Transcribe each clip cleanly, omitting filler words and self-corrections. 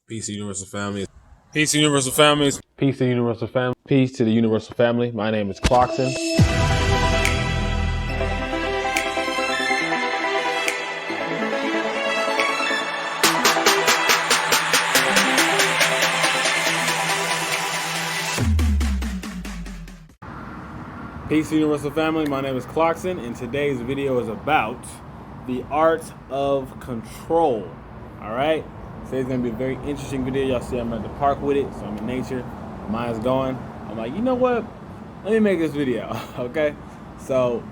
Peace to Universal Family. Peace to Universal Families. Peace to Universal Family. Peace to the Universal Family. My name is Clarkson. Peace to Universal Family. My name is Clarkson, and today's video is about the art of control. All right. Today's gonna be a very interesting video. Y'all see, I'm at the park with it, so I'm in nature. Mine's going. I'm like, you know what? Let me make this video. Okay. So,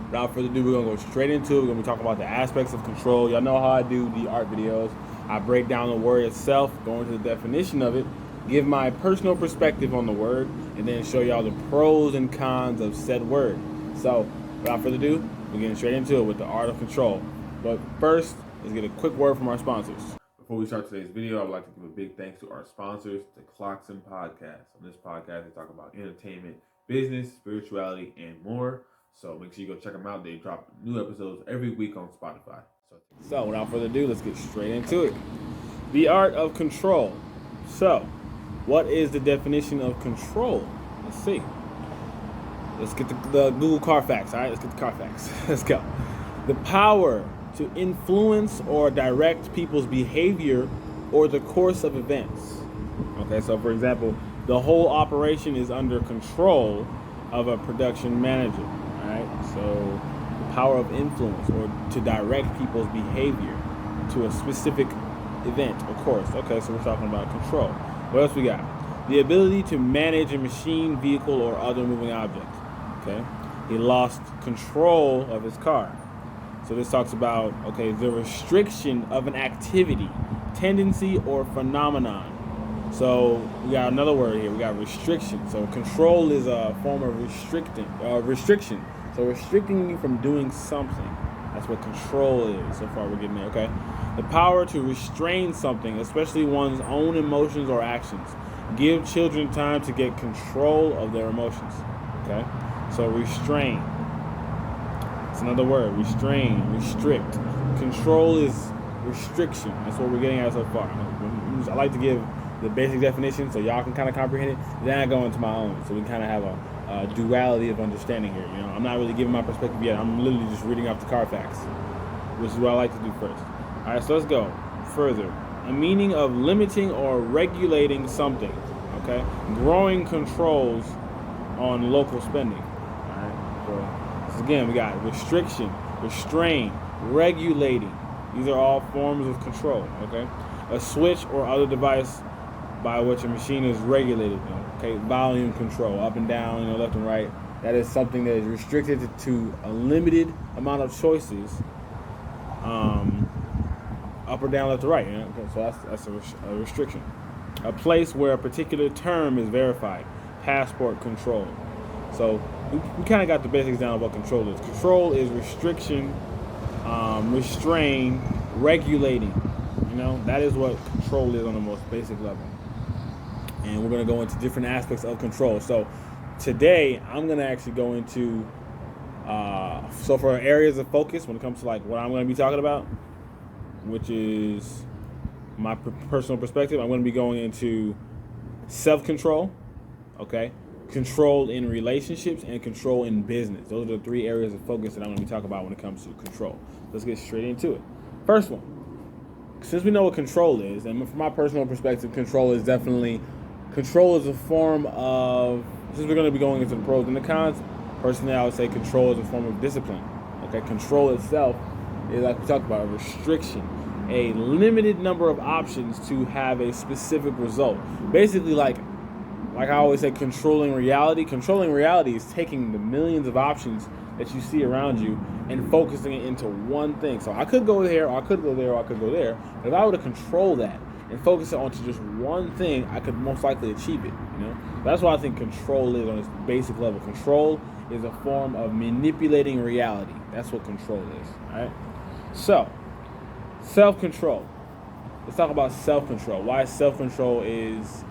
without further ado, we're gonna go straight into it. We're gonna be talking about the aspects of control. Y'all know how I do the art videos. I break down the word itself, go into the definition of it, give my personal perspective on the word, and then show y'all the pros and cons of said word. So, without further ado, we're getting straight into it with the art of control. But first, let's get a quick word from our sponsors. Before we start today's video, I'd like to give a big thanks to our sponsors, the Clarkson Podcast. On this podcast, they talk about entertainment, business, spirituality, and more. So make sure you go check them out. They drop new episodes every week on Spotify. So, without further ado, let's get straight into it. The art of control. So, what is the definition of control? Let's see. Let's get the Google Carfax, all right? Let's get the Carfax. Let's go. The power to influence or direct people's behavior or the course of events. Okay, so for example, the whole operation is under control of a production manager, all right? So the power of influence or to direct people's behavior to a specific event or course. Okay, so we're talking about control. What else we got? The ability to manage a machine, vehicle, or other moving object. Okay, he lost control of his car. So this talks about, okay, the restriction of an activity, tendency, or phenomenon. So we got another word here. We got restriction. So control is a form of restriction. So restricting you from doing something. That's what control is. So far we're getting there, okay? The power to restrain something, especially one's own emotions or actions. Give children time to get control of their emotions, okay? So restrain. It's another word, restrain, restrict. Control is restriction. That's what we're getting at so far. I like to give the basic definition so y'all can kind of comprehend it. Then I go into my own, so we can kind of have a duality of understanding here. You know, I'm not really giving my perspective yet. I'm literally just reading off the Carfax, which is what I like to do first. All right, so let's go further. A meaning of limiting or regulating something. Okay, growing controls on local spending. All right, so again, we got restriction, restrain, regulating. These are all forms of control, okay? A switch or other device by which a machine is regulated, okay? Volume control, up and down, left and right. That is something that is restricted to a limited amount of choices, up or down, left or right. Okay, so that's a restriction. A place where a particular term is verified. Passport control. So we kind of got the basics down of what control is. Control is restriction, restrain, regulating. That is what control is on the most basic level. And we're going to go into different aspects of control. So today I'm going to actually go into, so for areas of focus when it comes to like what I'm going to be talking about, which is my personal perspective, I'm going to be going into self-control, okay? Control in relationships and control in business. Those are the three areas of focus that I'm going to be talking about when it comes to control. Let's get straight into it. First one, since we know what control is, and from my personal perspective, control is a form of, since we're going to be going into the pros and the cons, personally I would say control is a form of discipline. Okay, control itself is, like we talked about, a restriction, a limited number of options to have a specific result. Basically, like I always say, controlling reality. Controlling reality is taking the millions of options that you see around you and focusing it into one thing. So I could go there, or I could go there, or I could go there. But if I were to control that and focus it onto just one thing, I could most likely achieve it. That's what I think control is on its basic level. Control is a form of manipulating reality. That's what control is. All right. So, self-control. Let's talk about self-control. Why self-control is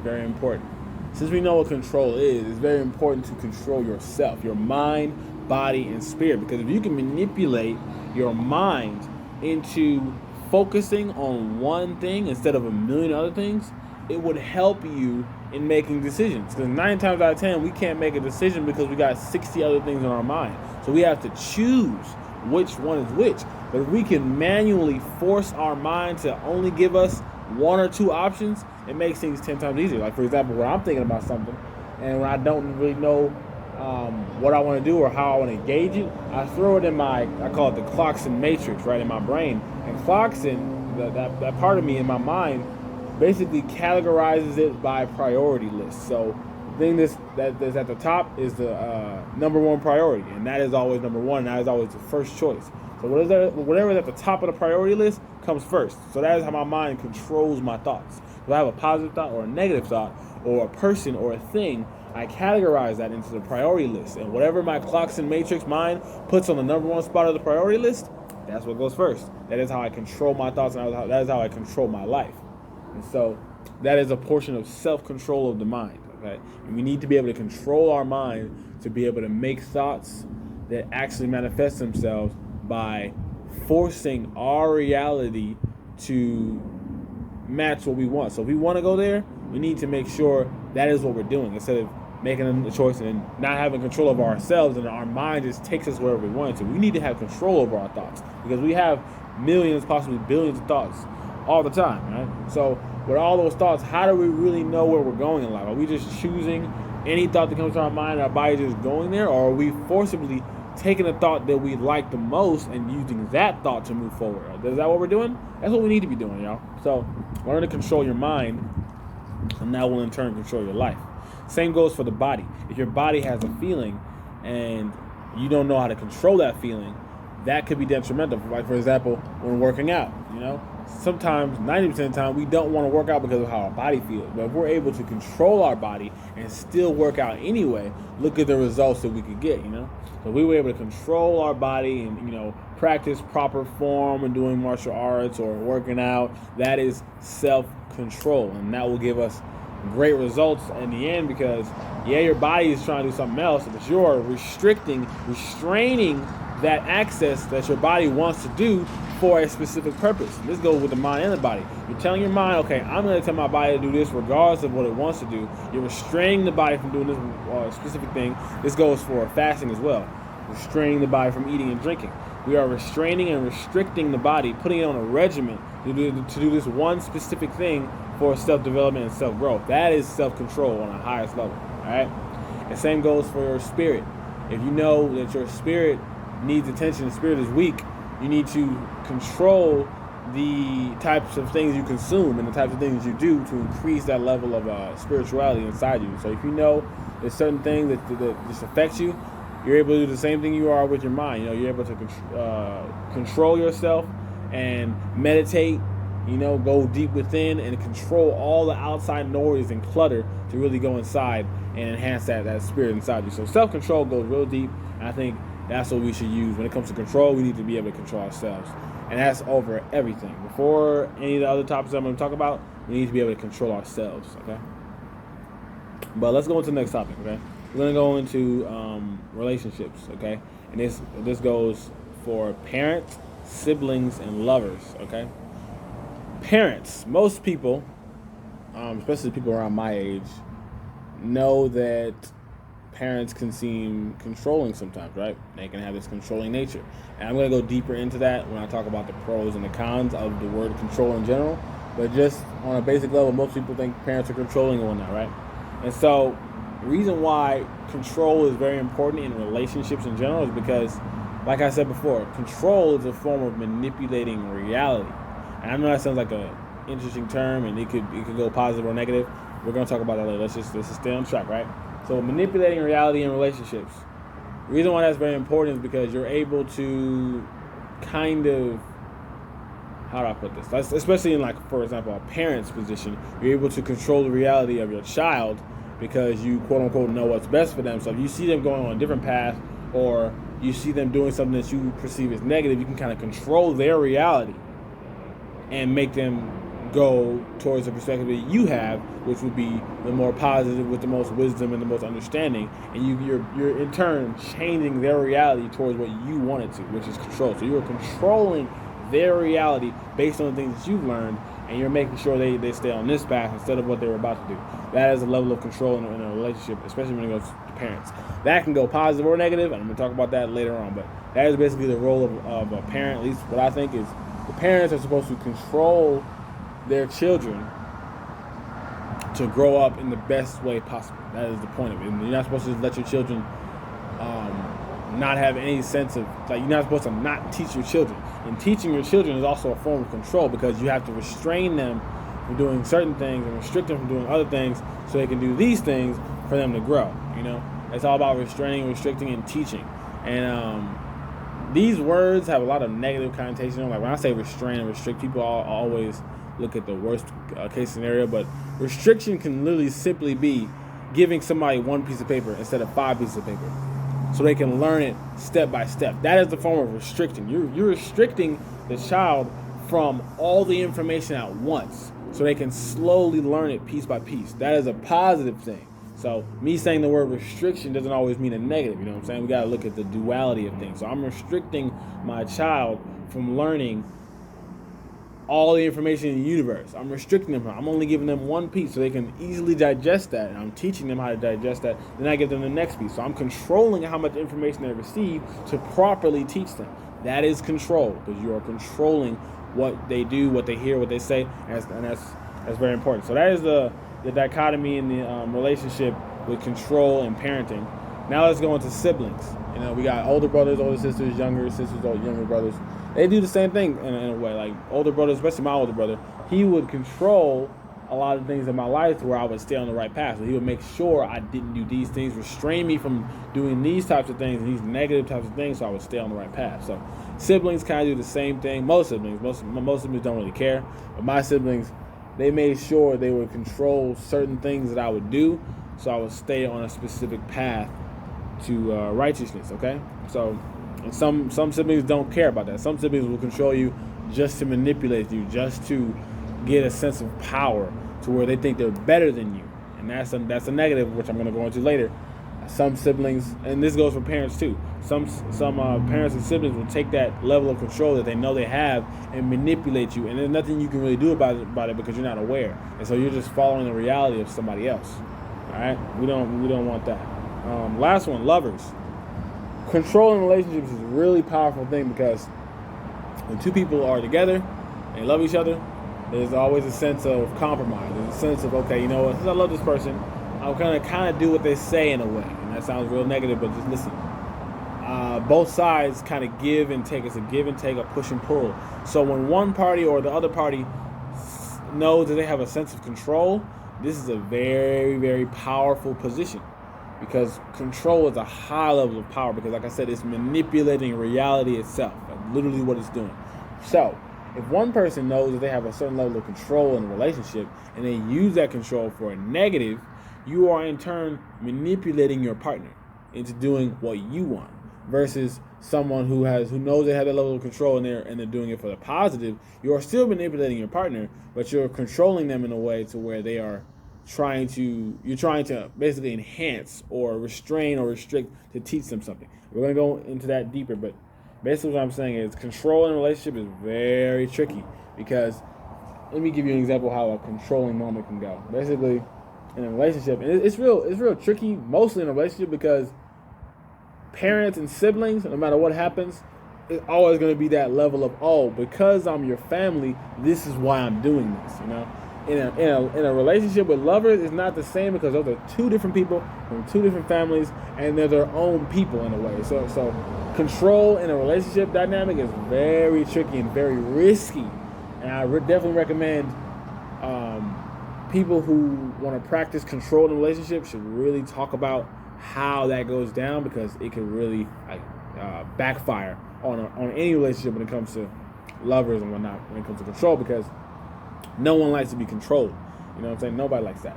very important. Since we know what control is, it's very important to control yourself, your mind, body, and spirit. Because if you can manipulate your mind into focusing on one thing instead of a million other things, it would help you in making decisions. Because 9 times out of 10, we can't make a decision because we got 60 other things in our mind. So we have to choose which one is which. But if we can manually force our mind to only give us 1 or 2 options, it makes things 10 times easier. Like, for example, when I'm thinking about something and when I don't really know what I want to do or how I want to engage it, I throw it in I call it the Clarkson matrix, right, in my brain. And Clarkson, that part of me in my mind, basically categorizes it by priority list. So the thing that's at the top is the number 1 priority, and that is always number 1, and that is always the first choice. So whatever is at the top of the priority list comes first. So that is how my mind controls my thoughts. If I have a positive thought or a negative thought or a person or a thing, I categorize that into the priority list. And whatever my Clarkson matrix mind puts on the number 1 spot of the priority list, that's what goes first. That is how I control my thoughts, and that is how I control my life. And so that is a portion of self-control of the mind. Okay? And we need to be able to control our mind to be able to make thoughts that actually manifest themselves by forcing our reality to match what we want. So if we want to go there, we need to make sure that is what we're doing instead of making a choice and not having control over ourselves, and our mind just takes us wherever we want to. We need to have control over our thoughts because we have millions, possibly billions of thoughts all the time, right? So with all those thoughts, how do we really know where we're going in life? Are we just choosing any thought that comes to our mind and our body just going there, or are we forcibly taking a thought that we like the most and using that thought to move forward? Is that what we're doing? That's what we need to be doing, y'all. So learn to control your mind, and that will in turn control your life. Same goes for the body. If your body has a feeling and you don't know how to control that feeling, that could be detrimental. Like, for example, when working out, sometimes 90% of the time we don't want to work out because of how our body feels. But if we're able to control our body and still work out anyway, look at the results that we could get, So we were able to control our body and, practice proper form and doing martial arts or working out. That is self-control, and that will give us great results in the end, because your body is trying to do something else, but you're restraining that access that your body wants to do for a specific purpose. This goes with the mind and the body. You're telling your mind, okay, I'm going to tell my body to do this regardless of what it wants to do. You're restraining the body from doing this specific thing. This goes for fasting as well. Restraining the body from eating and drinking. We are restraining and restricting the body, putting it on a regimen to do this one specific thing for self-development and self-growth. That is self-control on the highest level, all right? And same goes for your spirit. If you know that your spirit needs attention, the spirit is weak, you need to control the types of things you consume and the types of things you do to increase that level of spirituality inside you. So if you know there's certain things that just affects you, you're able to do the same thing you are with your mind. You're able to control yourself and meditate, go deep within and control all the outside noise and clutter to really go inside and enhance that spirit inside you. So self-control goes real deep, and I think that's what we should use. When it comes to control, we need to be able to control ourselves. And that's over everything. Before any of the other topics I'm going to talk about, we need to be able to control ourselves, okay? But let's go into the next topic, okay? We're going to go into relationships, okay? And this goes for parents, siblings, and lovers, okay? Parents, most people, especially people around my age, know that parents can seem controlling sometimes, right? They can have this controlling nature. And I'm going to go deeper into that when I talk about the pros and the cons of the word control in general. But just on a basic level, most people think parents are controlling and whatnot, right? And so the reason why control is very important in relationships in general is because, like I said before, control is a form of manipulating reality. And I know that sounds like an interesting term, and it could go positive or negative. We're going to talk about that later. Let's just stay on track, right? So manipulating reality in relationships. The reason why that's very important is because you're able to kind of, how do I put this? Especially in, like, for example, a parent's position, you're able to control the reality of your child because you, quote unquote, know what's best for them. So if you see them going on a different path, or you see them doing something that you perceive as negative, you can kind of control their reality and make them go towards the perspective that you have, which would be the more positive, with the most wisdom and the most understanding, and you're in turn changing their reality towards what you want it to, which is control. So you are controlling their reality based on the things that you've learned, and you're making sure they stay on this path instead of what they were about to do. That is a level of control in a relationship, especially when it goes to parents. That can go positive or negative, and I'm going to talk about that later on, but that is basically the role of a parent. At least what I think is the parents are supposed to control their children to grow up in the best way possible. That is the point of it. And you're not supposed to let your children not have any sense of, like, you're not supposed to not teach your children. And teaching your children is also a form of control, because you have to restrain them from doing certain things and restrict them from doing other things so they can do these things for them to grow. It's all about restraining, restricting, and teaching. And these words have a lot of negative connotation. Like when I say restrain and restrict, people always look at the worst case scenario, but restriction can literally simply be giving somebody one piece of paper instead of 5 pieces of paper, so they can learn it step by step. That is the form of restricting. You're restricting the child from all the information at once, so they can slowly learn it piece by piece. That is a positive thing. So me saying the word restriction doesn't always mean a negative. You know what I'm saying? We got to look at the duality of things. So I'm restricting my child from learning all the information in the universe. I'm restricting them. I'm only giving them one piece so they can easily digest that. And I'm teaching them how to digest that. Then I give them the next piece. So I'm controlling how much information they receive to properly teach them. That is control, because you are controlling what they do, what they hear, what they say, and that's very important. So that is the dichotomy in the relationship with control and parenting. Now let's go into siblings. We got older brothers, older sisters, younger sisters, younger brothers. They do the same thing in a way. Like older brothers, especially my older brother, he would control a lot of things in my life to where I would stay on the right path. So he would make sure I didn't do these things, restrain me from doing these types of things and these negative types of things, so I would stay on the right path. So siblings kind of do the same thing. Most siblings don't really care, but my siblings, they made sure they would control certain things that I would do, so I would stay on a specific path to righteousness. Okay, so and some siblings don't care about that. Some siblings will control you just to manipulate you, just to get a sense of power to where they think they're better than you, and that's a negative, which I'm going to go into later. Some siblings, and this goes for parents too, some parents and siblings will take that level of control that they know they have and manipulate you, and there's nothing you can really do about it because you're not aware, and so you're just following the reality of somebody else. All right, we don't want that. Last one, lovers. Control in relationships is a really powerful thing, because when two people are together and they love each other, there's always a sense of compromise. There's a sense of, okay, you know what, since I love this person, I'm going to kind of do what they say in a way. And that sounds real negative, but just listen. Both sides kind of give and take. It's a give and take, a push and pull. So when one party or the other party knows that they have a sense of control, this is a very, very powerful position, because control is a high level of power, because like I said, it's manipulating reality itself, like literally what it's doing. So if one person knows that they have a certain level of control in a relationship and they use that control for a negative, you are in turn manipulating your partner into doing what you want, versus someone who knows they have that level of control and they're doing it for the positive. You are still manipulating your partner, but you're controlling them in a way to where you're trying to basically enhance or restrain or restrict to teach them something. We're going to go into that deeper, but basically what I'm saying is control in a relationship is very tricky, because let me give you an example of how a controlling moment can go. Basically, in a relationship, and it's real tricky, mostly in a relationship, because parents and siblings, no matter what happens, it's always going to be that level of, because I'm your family, this is why I'm doing this. In a relationship with lovers, it's not the same, because those are two different people from two different families, and they're their own people in a way. So control in a relationship dynamic is very tricky and very risky, and I definitely recommend people who want to practice control in a relationship should really talk about how that goes down, because it can really backfire on any relationship when it comes to lovers and whatnot, when it comes to control, because no one likes to be controlled. You know what I'm saying? Nobody likes that,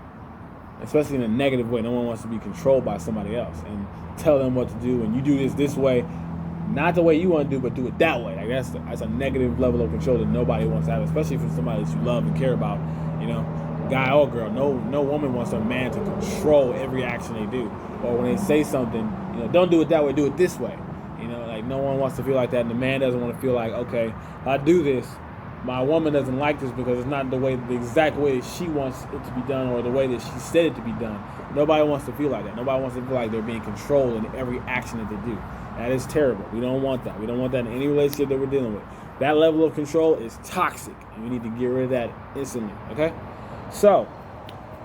especially in a negative way. No one wants to be controlled by somebody else and tell them what to do, and you do this way, not the way you want to do, but do it that way. Like that's a negative level of control that nobody wants to have, especially from somebody that you love and care about. Guy or girl, no woman wants a man to control every action they do, or when they say something, don't do it that way, do it this way. Like, no one wants to feel like that, and the man doesn't want to feel like, okay, if I do this, my woman doesn't like this because it's not the exact way that she wants it to be done or the way that she said it to be done. Nobody wants to feel like that. Nobody wants to feel like they're being controlled in every action that they do. That is terrible. We don't want that. We don't want that in any relationship that we're dealing with. That level of control is toxic, and we need to get rid of that instantly, okay? So,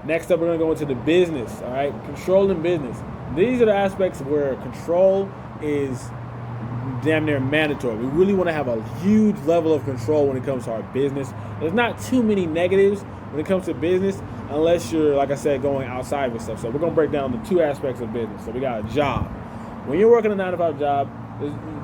next up, we're going to go into the business, all right? Control in business. These are the aspects where control is damn near mandatory. We really want to have a huge level of control when it comes to our business. There's not too many negatives when it comes to business unless you're, like I said, going outside with stuff. So we're going to break down the two aspects of business. So we got a job. When you're working a 9-to-5 job,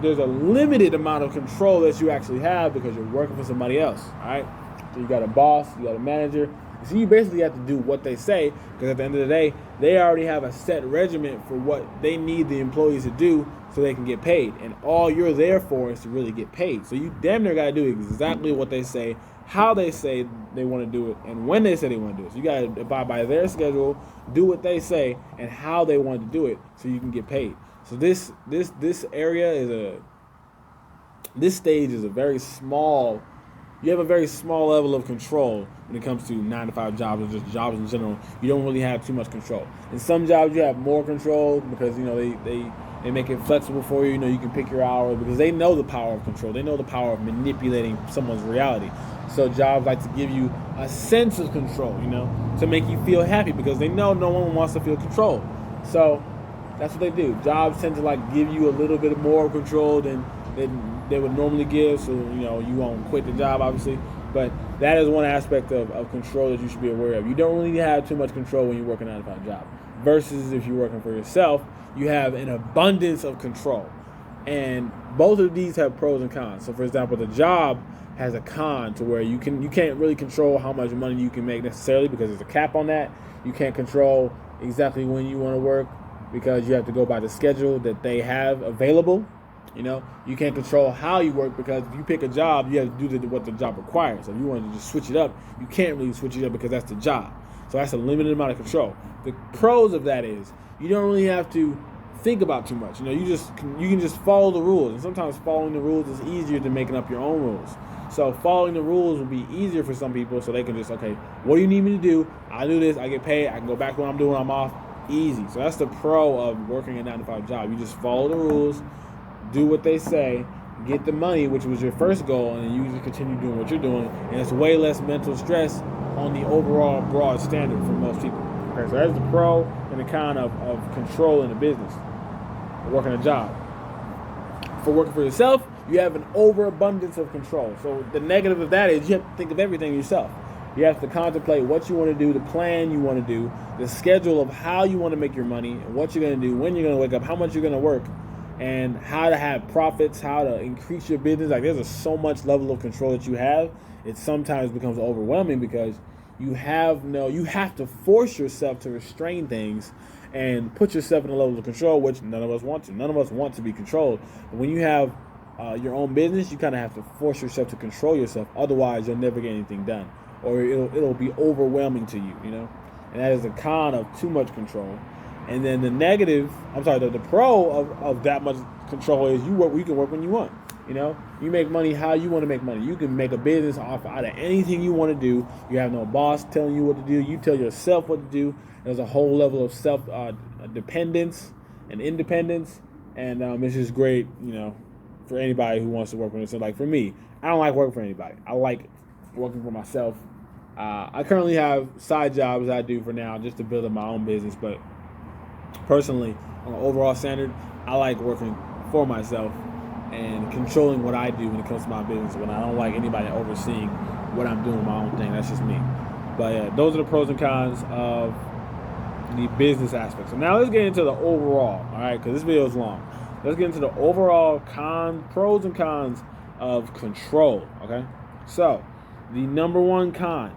there's a limited amount of control that you actually have because you're working for somebody else, all right? So you got a boss, you got a manager. So you basically have to do what they say because at the end of the day, they already have a set regimen for what they need the employees to do so they can get paid. And all you're there for is to really get paid. So you damn near got to do exactly what they say, how they say they want to do it, and when they say they want to do it. So you got to abide by their schedule, do what they say, and how they want to do it so you can get paid. So this area this stage is a very small. You have a very small level of control when it comes to 9-to-5 jobs or just jobs in general. You don't really have too much control. In some jobs, you have more control because they make it flexible for you. You can pick your hours because they know the power of control. They know the power of manipulating someone's reality. So jobs like to give you a sense of control, to make you feel happy because they know no one wants to feel controlled. So that's what they do. Jobs tend to give you a little bit more control than they would normally give, so you won't quit the job, obviously. But that is one aspect of control that you should be aware of. You don't really have too much control when you work a 9-to-5 job. Versus if you're working for yourself, you have an abundance of control. And both of these have pros and cons. So for example, the job has a con to where you can't really control how much money you can make necessarily because there's a cap on that. You can't control exactly when you want to work because you have to go by the schedule that they have available. You can't control how you work because if you pick a job, you have to do what the job requires. So if you want to just switch it up, you can't really switch it up because that's the job. So that's a limited amount of control. The pros of that is you don't really have to think about too much. You can just follow the rules. And sometimes following the rules is easier than making up your own rules. So following the rules will be easier for some people so they can just, okay, what do you need me to do? I do this, I get paid, I can go back to what I'm doing, I'm off. Easy. So that's the pro of working a 9-to-5 job. You just follow the rules, do what they say, get the money, which was your first goal, and then you just continue doing what you're doing. And it's way less mental stress on the overall broad standard for most people. Okay, so that's the pro and the con of control in a business, working a job. For working for yourself, you have an overabundance of control. So the negative of that is you have to think of everything yourself. You have to contemplate what you want to do, the plan you want to do, the schedule of how you want to make your money, and what you're going to do, when you're going to wake up, how much you're going to work, and how to have profits, how to increase your business. There's so much level of control that you have. It sometimes becomes overwhelming because you have to force yourself to restrain things and put yourself in a level of control, which none of us want to. None of us want to be controlled. But when you have your own business, you kind of have to force yourself to control yourself. Otherwise, you'll never get anything done, or it'll be overwhelming to you. And that is a con of too much control. And then the pro of that much control is you can work when you want. You make money how you want to make money. You can make a business out of anything you want to do. You have no boss telling you what to do. You tell yourself what to do. There's a whole level of self dependence and independence, and it's just great, for anybody who wants to work with it. So, like for me, I don't like working for anybody. I like working for myself. I currently have side jobs that I do for now just to build up my own business, but personally, on an overall standard, I like working for myself and controlling what I do when it comes to my business. When I don't like anybody overseeing what I'm doing, my own thing. That's just me. But yeah, those are the pros and cons of the business aspect. So now let's get into the overall, all right? Because this video is long. Let's get into the overall pros and cons of control. Okay, so the number one con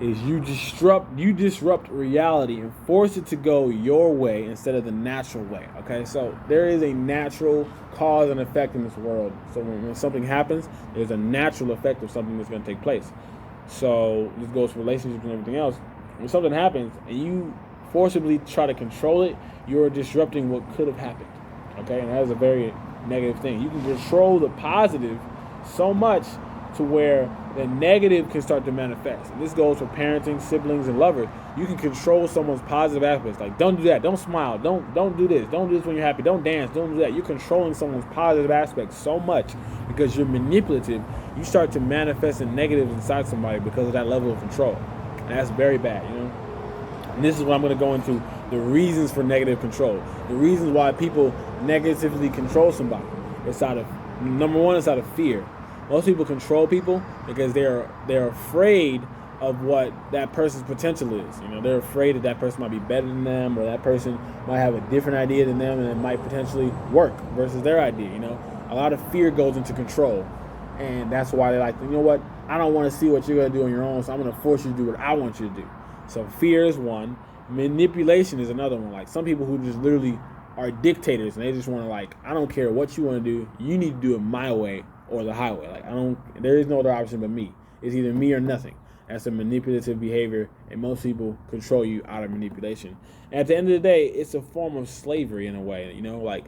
is you disrupt reality and force it to go your way instead of the natural way. Okay, so there is a natural cause and effect in this world. So when something happens, there's a natural effect of something that's going to take place. So this goes for relationships and everything else. When something happens and you forcibly try to control it, you're disrupting what could have happened. Okay, and that is a very negative things. You can control the positive so much to where the negative can start to manifest. And this goes for parenting, siblings, and lovers. You can control someone's positive aspects. Like, don't do that. Don't smile. Don't do this. Don't do this when you're happy. Don't dance. Don't do that. You're controlling someone's positive aspects so much because you're manipulative. You start to manifest the negatives inside somebody because of that level of control. And that's very bad, you know? And this is what I'm going to go into, the reasons for negative control. The reasons why people negatively control somebody. It's out of, number one, it's out of fear. Most people control people because they're afraid of what that person's potential is. You know, they're afraid that person might be better than them, or that person might have a different idea than them, and it might potentially work versus their idea. You know, a lot of fear goes into control, and that's why they're like, you know what? I don't want to see what you're gonna do on your own, so I'm gonna force you to do what I want you to do. So fear is one. Manipulation is another one. Like some people who just literally are dictators, and they just want to, like, I don't care what you want to do. You need to do it my way or the highway. Like, there is no other option but me. It's either me or nothing. That's a manipulative behavior, and most people control you out of manipulation. And at the end of the day, it's a form of slavery in a way. You know, like,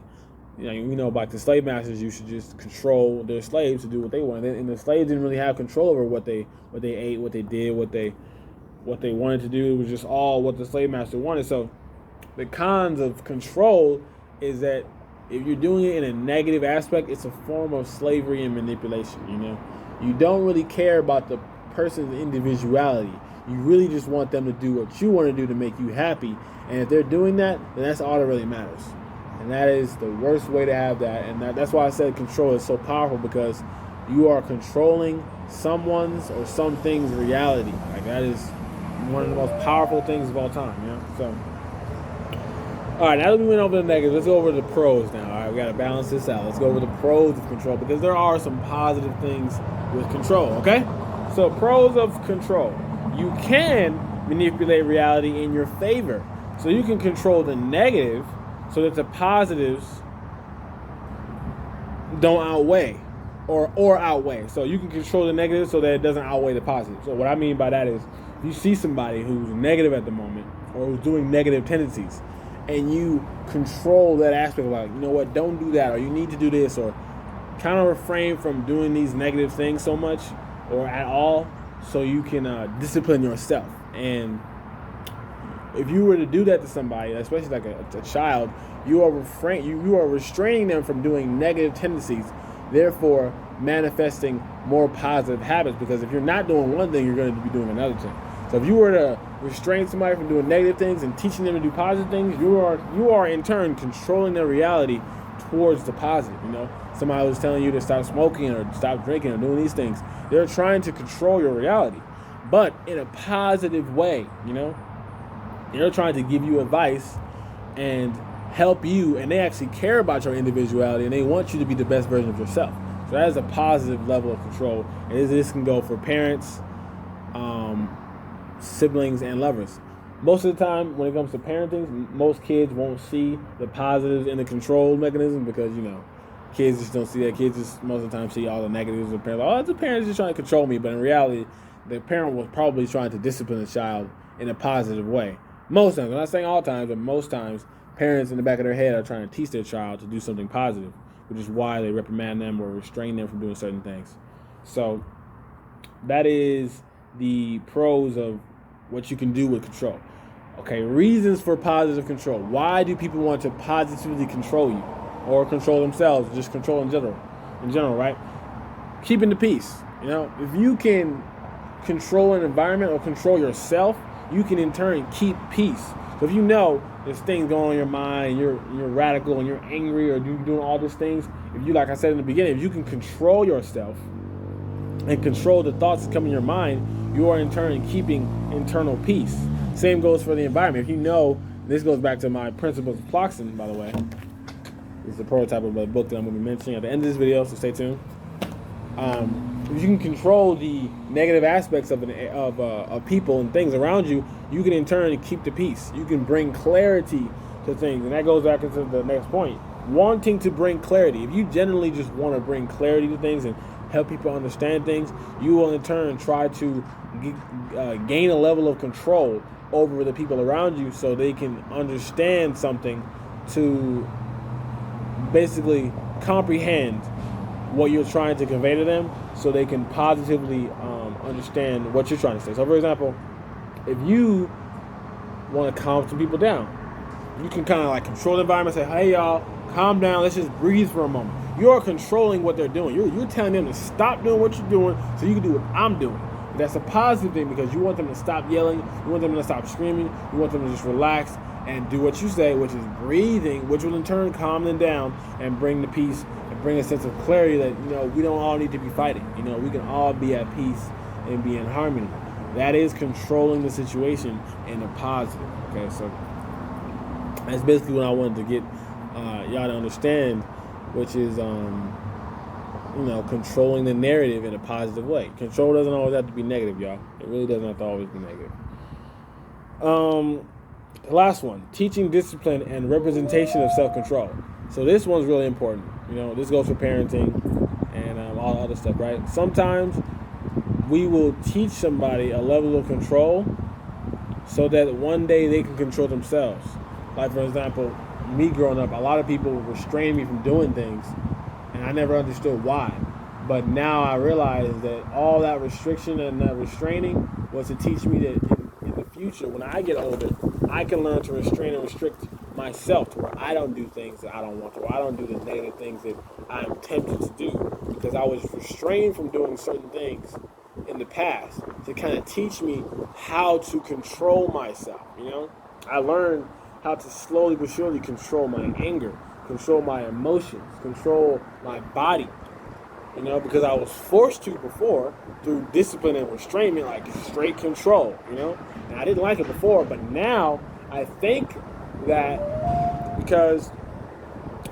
you know about the slave masters used to just control their slaves to do what they wanted, and the slaves didn't really have control over what they ate, what they did, what they wanted to do. It was just all what the slave master wanted. So the cons of control is that if you're doing it in a negative aspect, it's a form of slavery and manipulation. You know, you don't really care about the person's individuality. You really just want them to do what you want to do to make you happy. And if they're doing that, then that's all that really matters. And that is the worst way to have that. And that's why I said control is so powerful, because you are controlling someone's or something's reality. Like, that is one of the most powerful things of all time. You know, so. All right, now that we went over the negatives, let's go over the pros now. All right, we got to balance this out. Let's go over the pros of control, because there are some positive things with control, okay? So pros of control. You can manipulate reality in your favor. So you can control the negative so that the positives don't outweigh or outweigh. So you can control the negative so that it doesn't outweigh the positive. So what I mean by that is, if you see somebody who's negative at the moment or who's doing negative tendencies, and you control that aspect, like, you know what, don't do that, or you need to do this, or kind of refrain from doing these negative things so much or at all, so you can discipline yourself. And if you were to do that to somebody, especially like a child, you are restraining them from doing negative tendencies, therefore manifesting more positive habits. Because if you're not doing one thing, you're going to be doing another thing. So if you were to restrain somebody from doing negative things and teaching them to do positive things, you are in turn controlling their reality towards the positive. You know, somebody was telling you to stop smoking or stop drinking or doing these things. They're trying to control your reality, but in a positive way. You know, they're trying to give you advice and help you, and they actually care about your individuality, and they want you to be the best version of yourself. So that is a positive level of control, and this can go for parents, siblings, and lovers. Most of the time, when it comes to parenting, most kids won't see the positives in the control mechanism, because, you know, kids just don't see that. Kids just most of the time see all the negatives. The parents, oh, the parent's just trying to control me. But in reality, the parent was probably trying to discipline the child in a positive way. Most times, I'm not saying all times, but most times, parents in the back of their head are trying to teach their child to do something positive, which is why they reprimand them or restrain them from doing certain things. So that is the pros of what you can do with control. Okay, reasons for positive control. Why do people want to positively control you or control themselves, just control in general, right? Keeping the peace. You know, if you can control an environment or control yourself, you can in turn keep peace. So if you know there's things going on in your mind, you're radical and you're angry, or you're doing all these things, if you, like I said in the beginning, if you can control yourself and control the thoughts that come in your mind, you are in turn keeping internal peace. Same goes for the environment. If you know, this goes back to my Principles of Clockson, by the way. This is the prototype of a book that I'm going to be mentioning at the end of this video, so stay tuned. If you can control the negative aspects of people and things around you, you can in turn keep the peace. You can bring clarity to things, and that goes back into the next point. Wanting to bring clarity. If you generally just want to bring clarity to things and help people understand things, you will in turn try to gain a level of control over the people around you, so they can understand something to basically comprehend what you're trying to convey to them, so they can positively understand what you're trying to say. So, for example, if you want to calm some people down, you can kind of like control the environment. Say, hey y'all, calm down. Let's just breathe for a moment. You're controlling what they're doing. You're telling them to stop doing what you're doing so you can do what I'm doing. That's a positive thing because you want them to stop yelling. You want them to stop screaming. You want them to just relax and do what you say, which is breathing, which will in turn calm them down and bring the peace and bring a sense of clarity that, we don't all need to be fighting. We can all be at peace and be in harmony. That is controlling the situation in a positive. Okay, so that's basically what I wanted to get y'all to understand, which is controlling the narrative in a positive way. Control doesn't always have to be negative, y'all. It really doesn't have to always be negative. The last one, teaching discipline and representation of self-control. So this one's really important. This goes for parenting and all other stuff, right? Sometimes we will teach somebody a level of control so that one day they can control themselves. Like, for example, me growing up, a lot of people restrained me from doing things, and I never understood why. But now I realize that all that restriction and that restraining was to teach me that in the future, when I get older, I can learn to restrain and restrict myself to where I don't do things that I don't want to, or I don't do the negative things that I'm tempted to do, because I was restrained from doing certain things in the past to kind of teach me how to control myself. I learned how to slowly but surely control my anger, control my emotions, control my body, because I was forced to before through discipline and restraint, like straight control, and I didn't like it before, but now I think that because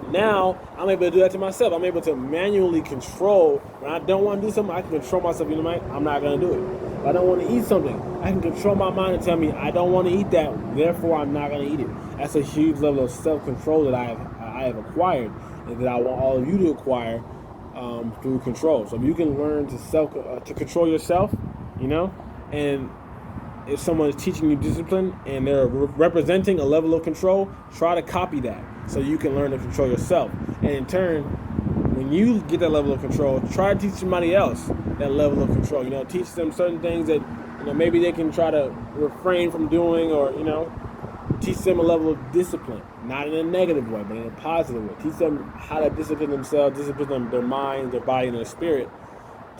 now I'm able to do that to myself. I'm able to manually control when I don't want to do something. I can control myself. I'm not going to do it. If I don't want to eat something, I can control my mind and tell me I don't want to eat that. Therefore, I'm not going to eat it. That's a huge level of self-control that I have acquired, and that I want all of you to acquire through control. So if you can learn to control yourself, and if someone is teaching you discipline and they're representing a level of control, try to copy that so you can learn to control yourself. And in turn, when you get that level of control, try to teach somebody else that level of control. Teach them certain things that maybe they can try to refrain from doing, or teach them a level of discipline, not in a negative way, but in a positive way. Teach them how to discipline themselves, discipline their mind, their body, and their spirit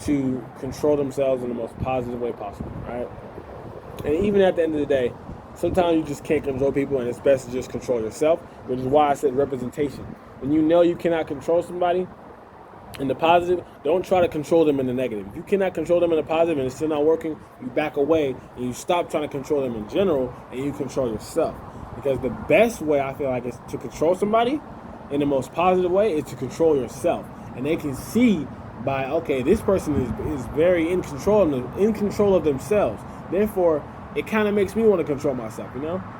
to control themselves in the most positive way possible, right? And even at the end of the day, sometimes you just can't control people, and it's best to just control yourself, which is why I said representation. When you cannot control somebody in the positive, don't try to control them in the negative. If you cannot control them in the positive and it's still not working, you back away and you stop trying to control them in general, and you control yourself. Because the best way, I feel like, is to control somebody in the most positive way is to control yourself. And they can see by, okay, this person is very in control of themselves. Therefore, it kind of makes me want to control myself,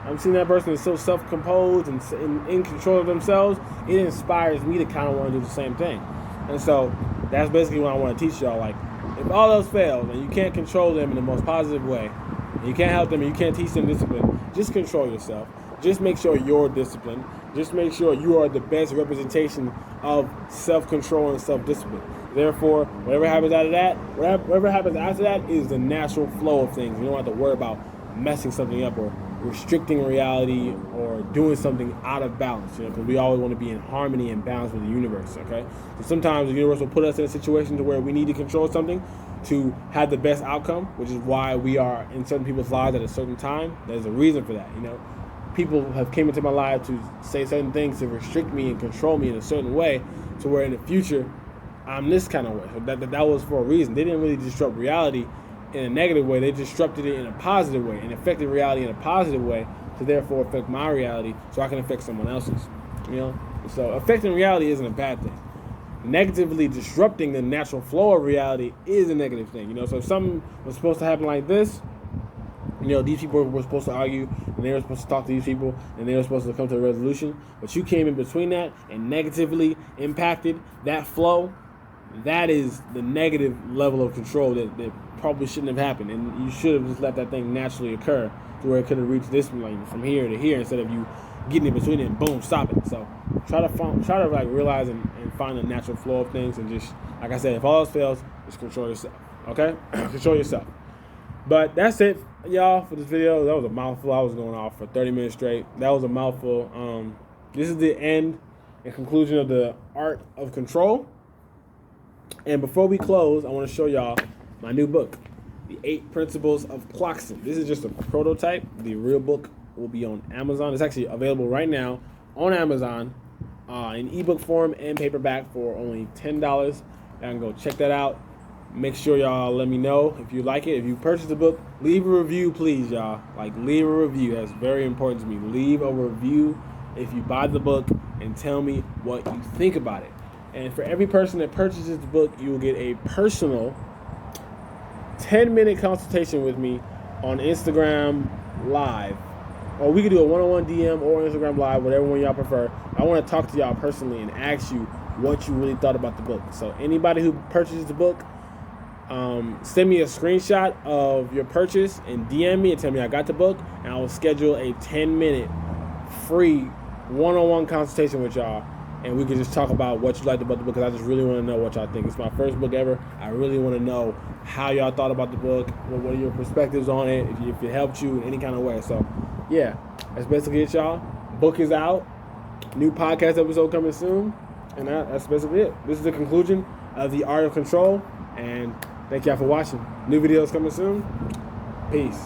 I'm seeing that person is so self-composed and in control of themselves. It inspires me to kind of want to do the same thing. And so that's basically what I want to teach y'all. Like, if all else fails and you can't control them in the most positive way, and you can't help them and you can't teach them discipline, just control yourself. Just make sure you're disciplined. Just make sure you are the best representation of self-control and self-discipline. Therefore, whatever happens out of that, whatever happens after that is the natural flow of things. You don't have to worry about messing something up or restricting reality or doing something out of balance, because we always want to be in harmony and balance with the universe, okay? So sometimes the universe will put us in a situation to where we need to control something to have the best outcome, which is why we are in certain people's lives at a certain time. There's a reason for that, People have came into my life to say certain things to restrict me and control me in a certain way to where in the future I'm this kind of way. So that was for a reason. They didn't really disrupt reality in a negative way. They disrupted it in a positive way and affected reality in a positive way to therefore affect my reality so I can affect someone else's. So affecting reality isn't a bad thing. Negatively disrupting the natural flow of reality is a negative thing. So if something was supposed to happen like this, these people were supposed to argue, and they were supposed to talk to these people, and they were supposed to come to a resolution, but you came in between that and negatively impacted that flow. That is the negative level of control that probably shouldn't have happened, and you should have just let that thing naturally occur to where it could have reached this, like, from here to here, instead of you getting in between it and boom, stop it. So try to like realize and find the natural flow of things, and just like I said, if all else fails, just control yourself. Okay, control yourself. But that's it, y'all, for this video. That was a mouthful. I was going off for 30 minutes straight. That was a mouthful. This is the end and conclusion of the Art of Control. And before we close, I want to show y'all my new book, The 8 Principles of Clockson. This is just a prototype. The real book will be on Amazon. It's actually available right now on Amazon in ebook form and paperback for only $10. Y'all can go check that out. Make sure y'all let me know if you like it. If you purchase the book, leave a review, please, y'all. Like, leave a review. That's very important to me. Leave a review if you buy the book and tell me what you think about it. And for every person that purchases the book, you will get a personal 10-minute consultation with me on Instagram Live. Or we could do a one-on-one DM or Instagram Live, whatever one y'all prefer. I want to talk to y'all personally and ask you what you really thought about the book. So anybody who purchases the book, send me a screenshot of your purchase and DM me and tell me I got the book, and I will schedule a 10-minute free one-on-one consultation with y'all, and we can just talk about what you liked about the book, because I just really want to know what y'all think. It's my first book ever. I really want to know how y'all thought about the book, what are your perspectives on it, if it helped you in any kind of way. So, yeah, that's basically it, y'all. Book is out. New podcast episode coming soon, and that's basically it. This is the conclusion of The Art of Control, and thank y'all for watching. New videos coming soon. Peace.